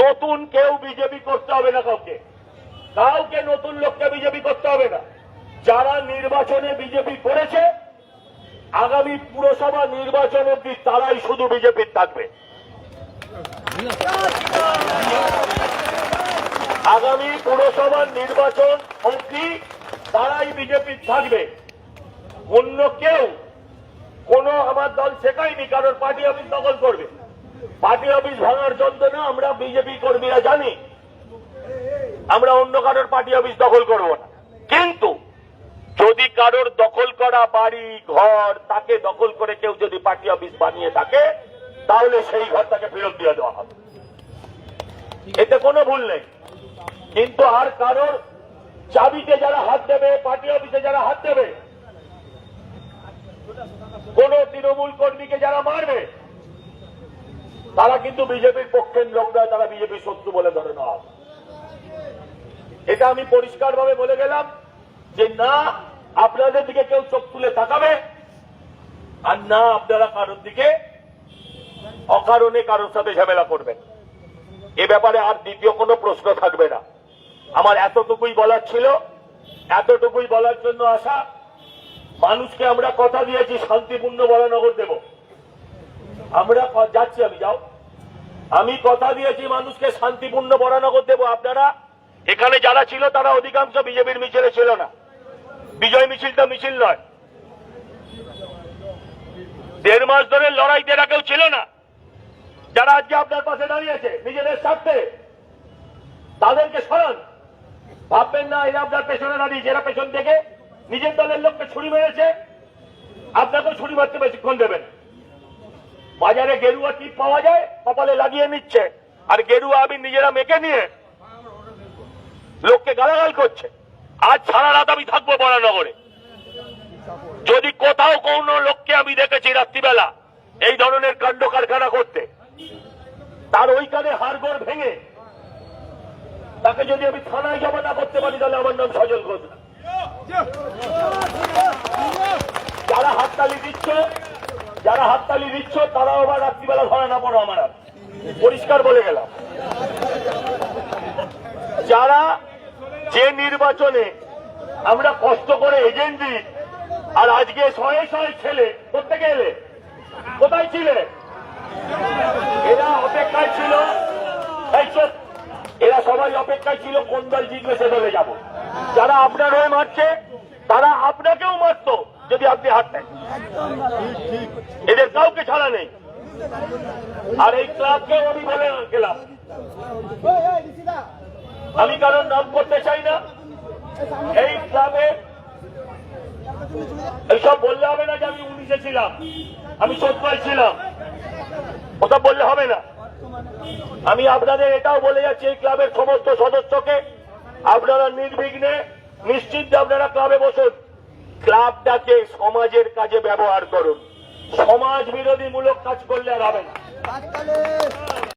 নতুন কেউ বিজেপি করতে হবে না, কাউকে নতুন লোককে বিজেপি করতে হবে না। যারা নির্বাচনে বিজেপি করেছে আগামী পুরসভা নির্বাচন অব্দি তারাই শুধু বিজেপির থাকবে। আগামী পুরসভার নির্বাচন অব্দি তারাই বিজেপির থাকবে। অন্য কেউ কোন আমার দল শেখায়নি কারোর পার্টি অফিস দখল করবে। পার্টি অফিস ভাঙার যন্ত্রণা আমরা বিজেপি কর্মীরা জানি। আমরা অন্য কারোর পার্টি অফিস দখল করব না। কিন্তু যদি কারোর দখল করা বাড়ি ঘর তাকে দখল করে কেউ যদি পার্টি অফিস বানিয়ে থাকে তাহলে সেই ঘর তাকে ফেরত দিয়ে দেওয়া হবে, এতে কোনো ভুল নেই। কিন্তু আর কারোর চাবিতে যারা হাত দেবে, পার্টি অফিসে যারা হাত দেবে, কোন তৃণমূল কর্মীকে যারা মারবে তারা কিন্তু বিজেপির পক্ষের লোক নয়, তারা বিজেপির শত্রু বলে ধরে নেওয়া হবে। এটা আমি পরিষ্কারভাবে বলে গেলাম যে না আপনাদের দিকে কেউ চোখ তুলে তাকাবে আর না আপনারা কারোর দিকে অকারণে কারোর সাথে ঝামেলা করবেন। এ ব্যাপারে আর দ্বিতীয় কোনো প্রশ্ন থাকবে না। আমার এতটুকুই বলার ছিল, এতটুকুই বলার জন্য আসা। মানুষকে আমরা কথা দিয়েছি শান্তিপূর্ণ বরানগর দেব। আমরা যাচ্ছি, আমি যাও, আমি কথা দিয়েছি মানুষকে শান্তিপূর্ণ বরানগর দেব। আপনারা এখানে যারা ছিল তারা অধিকাংশ বিজেপির মিছিলে ছিল না। বিজয় মিছিলটা মিছিল নয়। 1.5 মাস ধরে লড়াইতে এরা কেউ ছিল না। যারা আজকে আপনার পাশে দাঁড়িয়েছে নিজেদের স্বার্থে, তাদেরকে সরান। ভাববেন না এরা আপনার পেছনে দাঁড়িয়েছে, এরা পেছন থেকে নিজের দলের লোককে ছুরি মেরেছে, আপনাকেও ছুরি মারতে বেশিক্ষণ দেবেন। বাজারে গেরুয়া টিপ পাওয়া যায়, কপালে লাগিয়ে নিচ্ছে, আর গেরুয়া আমি নিজেরা মেখে নিয়ে লোককে গালাগাল করছে। আজ সারা রাত আমি থাকবো বরানগরে। যদি কোথাও কোন লোককে আমি দেখেছি রাত্রিবেলা এই ধরনের কাণ্ড কারখানা করতে, তার ওইখানে হাড়গোড় ভেঙে তাকে যদি আমি থানায় জমা না করতে পারি তাহলে আমার নাম সজল ঘোষ না। যারা হাততালি দিচ্ছ তারাও আবার রাত্রিবেলা ধরা না পড়ো আমার। পরিষ্কার বলে গেলাম, যারা যে নির্বাচনে আমরা কষ্ট করে এজেন্ট দিই আর আজকে শয়ে শয়ে ছেলে প্রত্যেকে এলে, কোথায় ছিলে? এরা অপেক্ষায় ছিল, এরা সবাই অপেক্ষায় ছিল কোন দল জিতবে সে দলে যাব। যারা আপনার হয়ে মারছে তারা আপনাকেও মারত যদি আপনি হাত দেন। এদের কাউকে ছাড়া নেই। আর এই ক্লাবকেও আমি বলে গেলাম, আমি কারোর নাম করতে চাই না। এই ক্লাবে এইসব বললে হবে না যে আমি 19-এ ছিলাম, আমি 17-এ ছিলাম, ওসব বললে হবে না। আমি আপনাদের এটাও বলে যাচ্ছি এই ক্লাবের সমস্ত সদস্যকে, আপনারা নির্বিঘ্নে নিশ্চিত আপনারা ক্লাবে বসুন। ক্লাবটাকে সমাজের কাজে ব্যবহার করুন। সমাজ বিরোধী মূলক কাজ করলে আর হবে না।